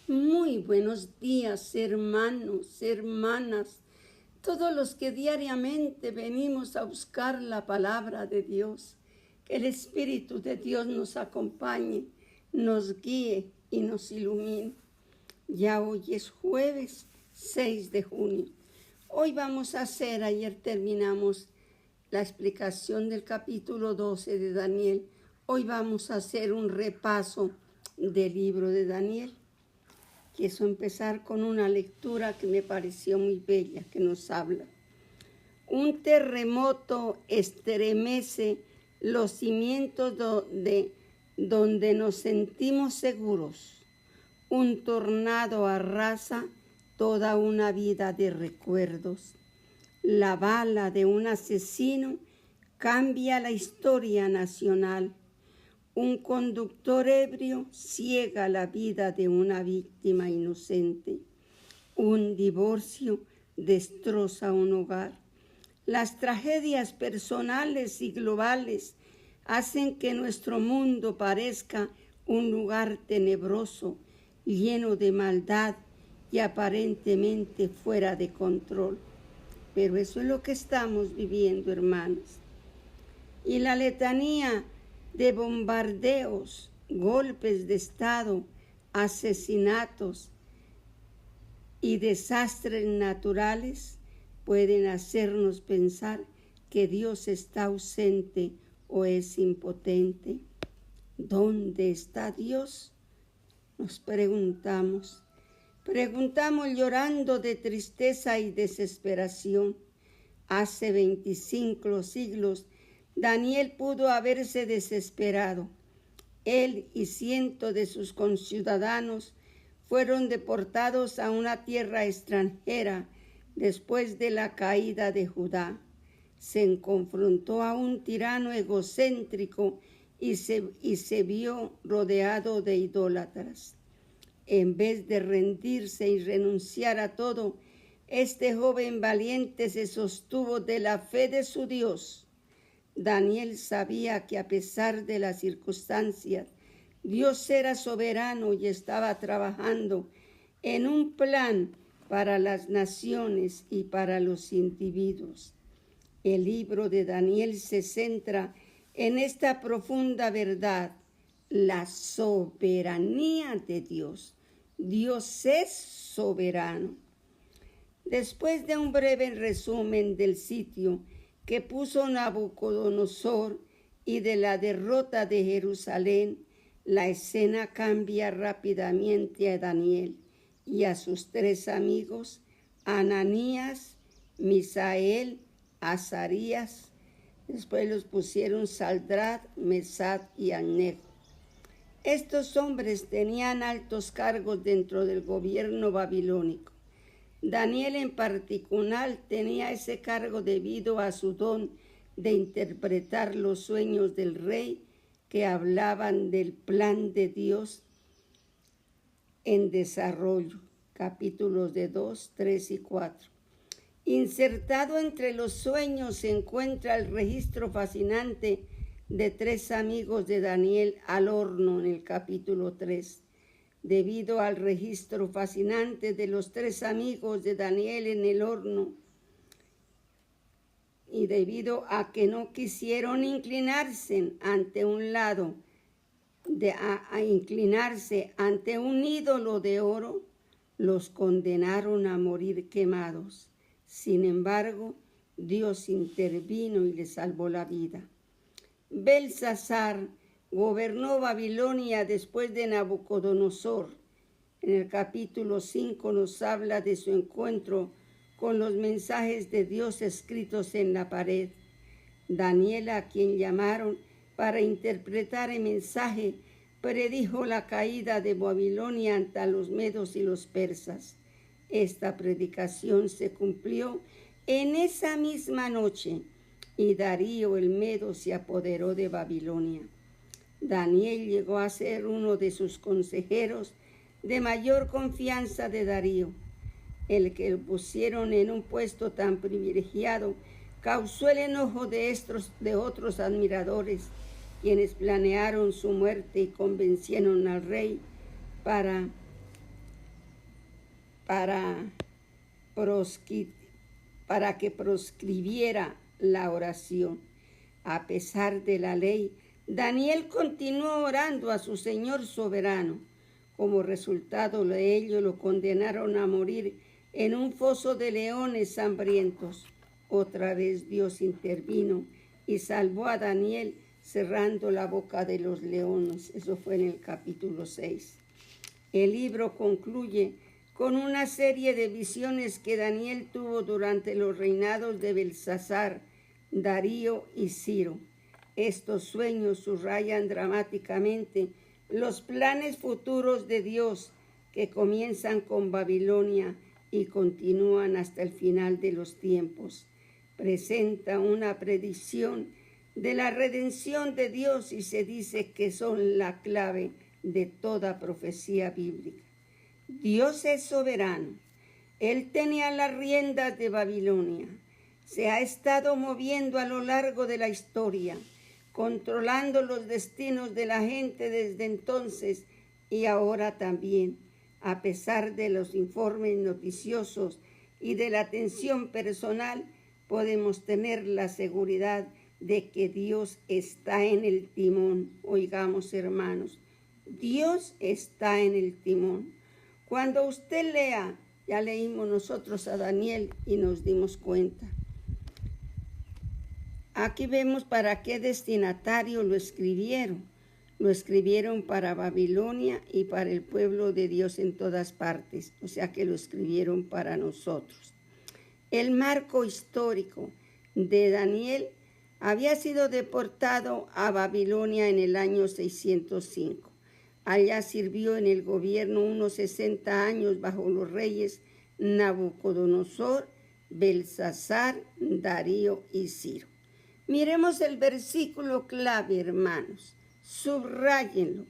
Muy buenos días, hermanos, hermanas, todos los que diariamente venimos a buscar la palabra de Dios. Que el Espíritu de Dios nos acompañe, nos guíe y nos ilumine. Ya hoy es jueves 6 de junio. Hoy vamos a hacer, ayer terminamos la explicación del capítulo 12 de Daniel. Hoy vamos a hacer un repaso del libro de Daniel. Quiero empezar con una lectura que me pareció muy bella, que nos habla. Un terremoto estremece los cimientos donde nos sentimos seguros. Un tornado arrasa toda una vida de recuerdos. La bala de un asesino cambia la historia nacional. Un conductor ebrio ciega la vida de una víctima inocente. Un divorcio destroza un hogar. Las tragedias personales y globales hacen que nuestro mundo parezca un lugar tenebroso, lleno de maldad y aparentemente fuera de control. Pero eso es lo que estamos viviendo, hermanos. Y la letanía de bombardeos, golpes de Estado, asesinatos y desastres naturales pueden hacernos pensar que Dios está ausente o es impotente. ¿Dónde está Dios? Nos preguntamos. Preguntamos llorando de tristeza y desesperación. Hace 25 siglos Daniel pudo haberse desesperado. Él y cientos de sus conciudadanos fueron deportados a una tierra extranjera después de la caída de Judá. Se confrontó a un tirano egocéntrico y se vio rodeado de idólatras. En vez de rendirse y renunciar a todo, este joven valiente se sostuvo de la fe de su Dios. Daniel sabía que a pesar de las circunstancias, Dios era soberano y estaba trabajando en un plan para las naciones y para los individuos. El libro de Daniel se centra en esta profunda verdad, la soberanía de Dios. Dios es soberano. Después de un breve resumen del sitio que puso Nabucodonosor y de la derrota de Jerusalén, la escena cambia rápidamente a Daniel y a sus 3 amigos, Ananías, Misael, Azarías. Después los pusieron Sadrach, Mesach y Abednego. Estos hombres tenían altos cargos dentro del gobierno babilónico. Daniel en particular tenía ese cargo debido a su don de interpretar los sueños del rey que hablaban del plan de Dios en desarrollo, capítulos de 2, 3 y 4. Insertado entre los sueños se encuentra el registro fascinante de 3 amigos de Daniel al horno en el capítulo 3. Debido al registro fascinante de los 3 amigos de Daniel en el horno y debido a que no quisieron inclinarse ante un ídolo de oro, los condenaron a morir quemados. Sin embargo, Dios intervino y les salvó la vida. Belsasar gobernó Babilonia después de Nabucodonosor. En el capítulo 5 nos habla de su encuentro con los mensajes de Dios escritos en la pared. Daniel, a quien llamaron para interpretar el mensaje, predijo la caída de Babilonia ante los medos y los persas. Esta predicación se cumplió en esa misma noche y Darío el Medo se apoderó de Babilonia. Daniel llegó a ser uno de sus consejeros de mayor confianza de Darío. El que lo pusieron en un puesto tan privilegiado causó el enojo de otros admiradores, quienes planearon su muerte y convencieron al rey para para que proscribiera la oración. A pesar de la ley, Daniel continuó orando a su Señor soberano. Como resultado de ello, lo condenaron a morir en un foso de leones hambrientos. Otra vez Dios intervino y salvó a Daniel cerrando la boca de los leones. Eso fue en el capítulo 6. El libro concluye con una serie de visiones que Daniel tuvo durante los reinados de Belsasar, Darío y Ciro. Estos sueños subrayan dramáticamente los planes futuros de Dios que comienzan con Babilonia y continúan hasta el final de los tiempos. Presenta una predicción de la redención de Dios y se dice que son la clave de toda profecía bíblica. Dios es soberano. Él tenía las riendas de Babilonia. Se ha estado moviendo a lo largo de la historia, controlando los destinos de la gente desde entonces y ahora también. A pesar de los informes noticiosos y de la atención personal, podemos tener la seguridad de que Dios está en el timón. Oigamos, hermanos, Dios está en el timón. Cuando usted lea, ya leímos nosotros a Daniel y nos dimos cuenta. Aquí vemos para qué destinatario lo escribieron. Lo escribieron para Babilonia y para el pueblo de Dios en todas partes. O sea que lo escribieron para nosotros. El marco histórico de Daniel había sido deportado a Babilonia en el año 605. Allá sirvió en el gobierno unos 60 años bajo los reyes Nabucodonosor, Belsasar, Darío y Ciro. Miremos el versículo clave, hermanos. Subráyenlo.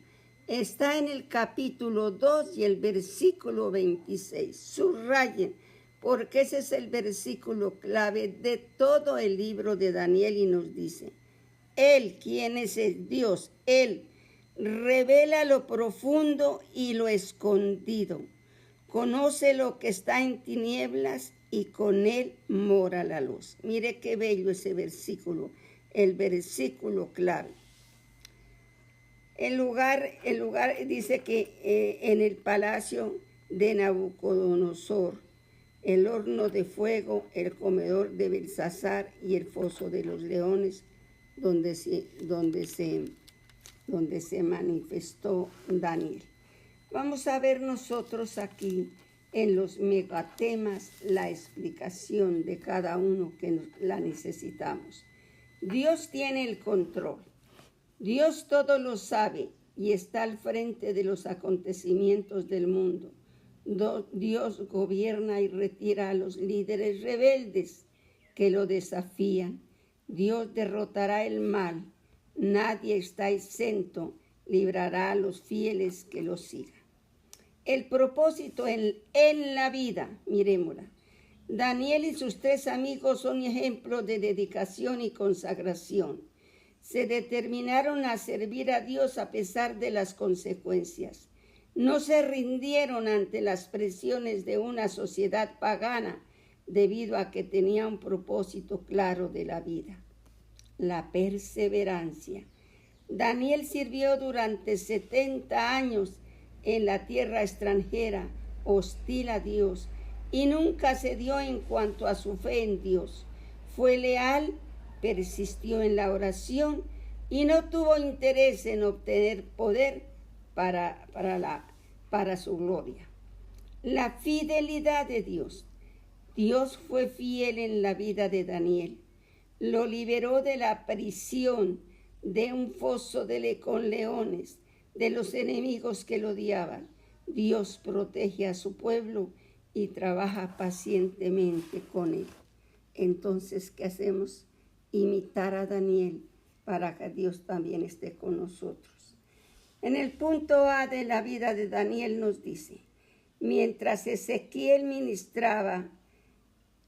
Está en el capítulo 2 y el versículo 26. Subrayen, porque ese es el versículo clave de todo el libro de Daniel y nos dice: Él, quien es el Dios, Él revela lo profundo y lo escondido. Conoce lo que está en tinieblas y con Él mora la luz. Mire qué bello ese versículo, el versículo clave. El lugar dice que en el palacio de Nabucodonosor, el horno de fuego, el comedor de Belsasar y el foso de los leones, donde se manifestó Daniel. Vamos a ver nosotros aquí en los megatemas la explicación de cada uno que la necesitamos. Dios tiene el control. Dios todo lo sabe y está al frente de los acontecimientos del mundo. Dios gobierna y retira a los líderes rebeldes que lo desafían. Dios derrotará el mal. Nadie está exento, librará a los fieles que lo sigan. El propósito en la vida, miremosla. Daniel y sus 3 amigos son ejemplos de dedicación y consagración. Se determinaron a servir a Dios a pesar de las consecuencias. No se rindieron ante las presiones de una sociedad pagana debido a que tenía un propósito claro de la vida: la perseverancia. Daniel sirvió durante 70 años en la tierra extranjera, hostil a Dios, y nunca cedió en cuanto a su fe en Dios. Fue leal, persistió en la oración y no tuvo interés en obtener poder para su gloria. La fidelidad de Dios. Dios fue fiel en la vida de Daniel. Lo liberó de la prisión, de un foso con leones, de los enemigos que lo odiaban. Dios protege a su pueblo y trabaja pacientemente con él. Entonces, ¿qué hacemos? Imitar a Daniel para que Dios también esté con nosotros. En el punto A de la vida de Daniel nos dice: mientras Ezequiel ministraba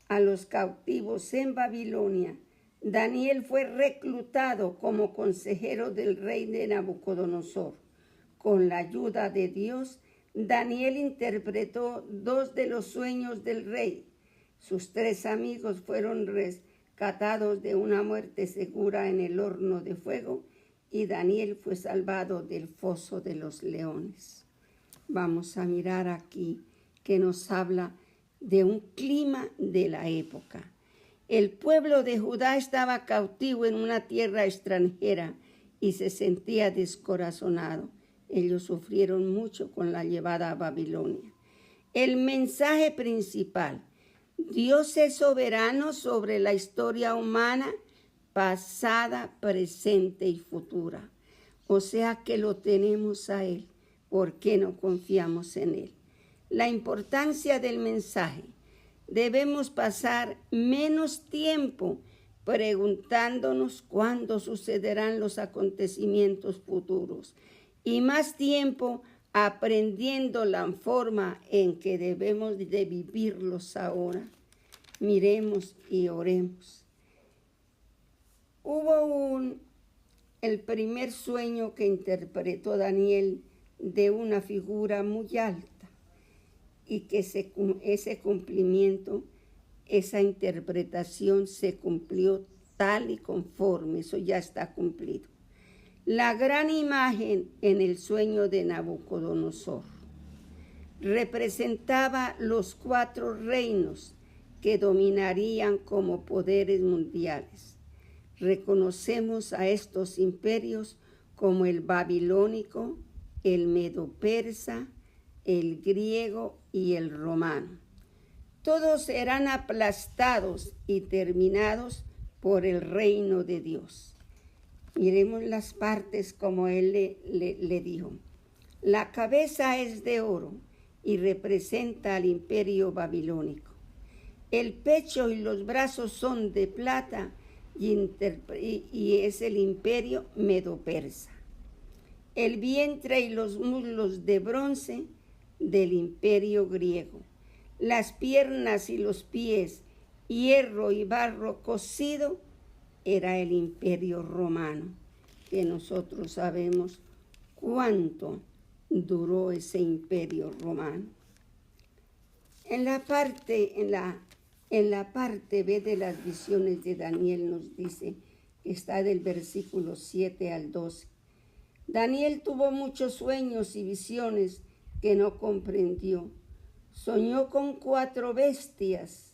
a los cautivos en Babilonia, Daniel fue reclutado como consejero del rey de Nabucodonosor. Con la ayuda de Dios, Daniel interpretó 2 de los sueños del rey. Sus 3 amigos fueron rescatados de una muerte segura en el horno de fuego y Daniel fue salvado del foso de los leones. Vamos a mirar aquí que nos habla de un clima de la época. El pueblo de Judá estaba cautivo en una tierra extranjera y se sentía descorazonado. Ellos sufrieron mucho con la llevada a Babilonia. El mensaje principal: Dios es soberano sobre la historia humana, pasada, presente y futura. O sea que lo tenemos a Él. ¿Por qué no confiamos en Él? La importancia del mensaje: debemos pasar menos tiempo preguntándonos cuándo sucederán los acontecimientos futuros y más tiempo aprendiendo la forma en que debemos de vivirlos ahora. Miremos y oremos. El primer sueño que interpretó Daniel de una figura muy alta y que ese cumplimiento, esa interpretación se cumplió tal y conforme, eso ya está cumplido. La gran imagen en el sueño de Nabucodonosor representaba los 4 reinos que dominarían como poderes mundiales. Reconocemos a estos imperios como el babilónico, el medo-persa, el griego y el romano. Todos serán aplastados y terminados por el reino de Dios. Miremos las partes como él le dijo. La cabeza es de oro y representa al imperio babilónico. El pecho y los brazos son de plata y es el imperio medo-persa. El vientre y los muslos de bronce del imperio griego. Las piernas y los pies, hierro y barro cocido, era el imperio romano, que nosotros sabemos cuánto duró ese imperio romano. En la parte B de las visiones de Daniel nos dice, está del versículo 7 al 12. Daniel tuvo muchos sueños y visiones que no comprendió. Soñó con 4 bestias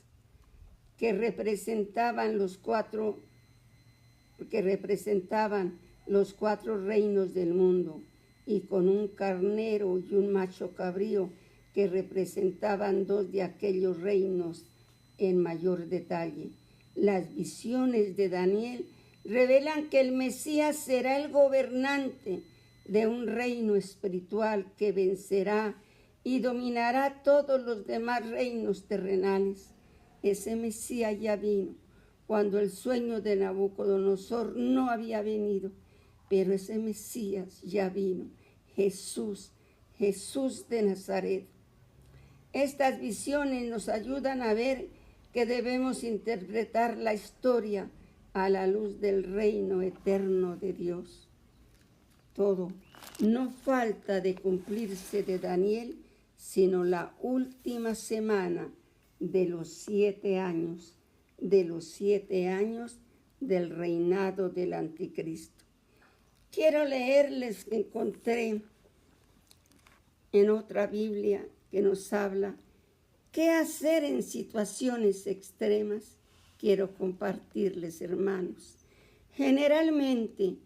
que representaban los 4 reinos del mundo, y con un carnero y un macho cabrío que representaban 2 de aquellos reinos en mayor detalle. Las visiones de Daniel revelan que el Mesías será el gobernante de un reino espiritual que vencerá y dominará todos los demás reinos terrenales. Ese Mesías ya vino cuando el sueño de Nabucodonosor no había venido, pero ese Mesías ya vino, Jesús de Nazaret. Estas visiones nos ayudan a ver que debemos interpretar la historia a la luz del reino eterno de Dios. Todo no falta de cumplirse de Daniel, sino la última semana de los 7 años, del reinado del anticristo. Quiero leerles que encontré en otra Biblia que nos habla qué hacer en situaciones extremas. Quiero compartirles, hermanos. Generalmente,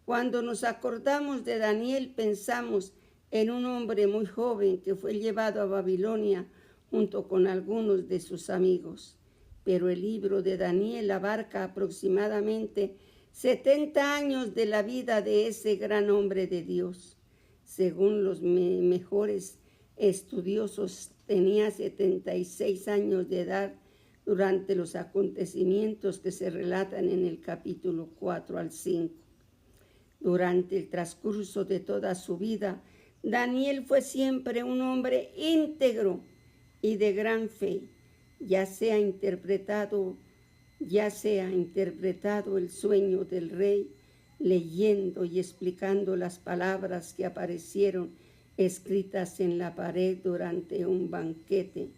cuando nos acordamos de Daniel, pensamos en un hombre muy joven que fue llevado a Babilonia junto con algunos de sus amigos. Pero el libro de Daniel abarca aproximadamente 70 años de la vida de ese gran hombre de Dios. Según los mejores estudiosos, tenía 76 años de edad durante los acontecimientos que se relatan en el capítulo 4 al 5. Durante el transcurso de toda su vida, Daniel fue siempre un hombre íntegro y de gran fe, ya sea interpretado el sueño del rey, leyendo y explicando las palabras que aparecieron escritas en la pared durante un banquete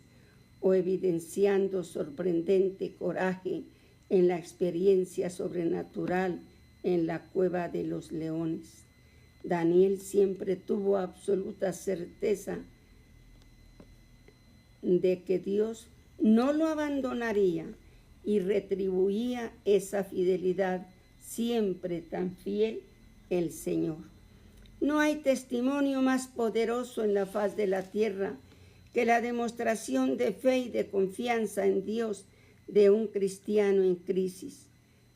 o evidenciando sorprendente coraje en la experiencia sobrenatural en la cueva de los leones. Daniel siempre tuvo absoluta certeza de que Dios no lo abandonaría y retribuía esa fidelidad, siempre tan fiel el Señor. No hay testimonio más poderoso en la faz de la tierra que la demostración de fe y de confianza en Dios de un cristiano en crisis.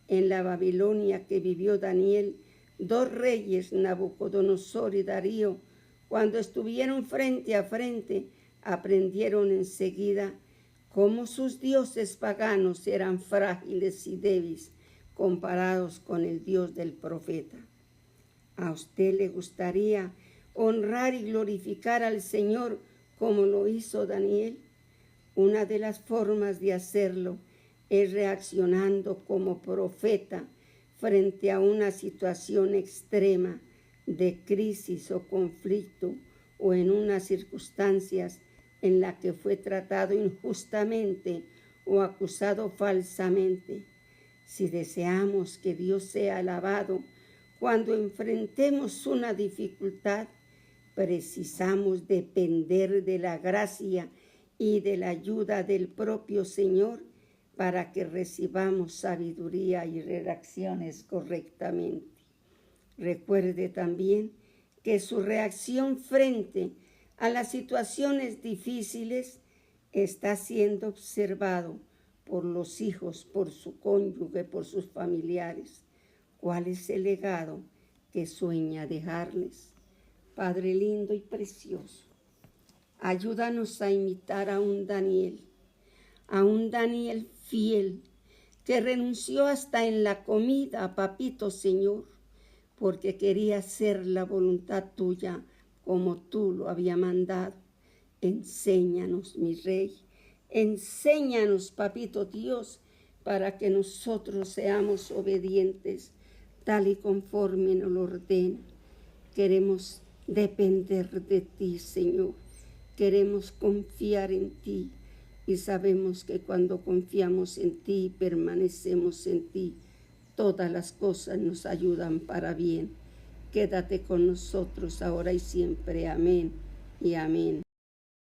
En la Babilonia que vivió Daniel, 2 reyes, Nabucodonosor y Darío, cuando estuvieron frente a frente, aprendieron enseguida cómo sus dioses paganos eran frágiles y débiles comparados con el Dios del profeta. ¿A usted le gustaría honrar y glorificar al Señor como lo hizo Daniel? Una de las formas de hacerlo es reaccionando como profeta frente a una situación extrema de crisis o conflicto o en unas circunstancias en la que fue tratado injustamente o acusado falsamente. Si deseamos que Dios sea alabado cuando enfrentemos una dificultad, precisamos depender de la gracia y de la ayuda del propio Señor para que recibamos sabiduría y reacciones correctamente. Recuerde también que su reacción frente a las situaciones difíciles está siendo observado por los hijos, por su cónyuge, por sus familiares. ¿Cuál es el legado que sueña dejarles? Padre lindo y precioso, ayúdanos a imitar a un Daniel fiel, que renunció hasta en la comida, papito Señor, porque quería hacer la voluntad tuya como tú lo había mandado. Enséñanos, mi Rey, enséñanos, papito Dios, para que nosotros seamos obedientes, tal y conforme nos lo ordena. Queremos depender de ti, Señor. Queremos confiar en ti y sabemos que cuando confiamos en ti y permanecemos en ti, todas las cosas nos ayudan para bien. Quédate con nosotros ahora y siempre. Amén y amén.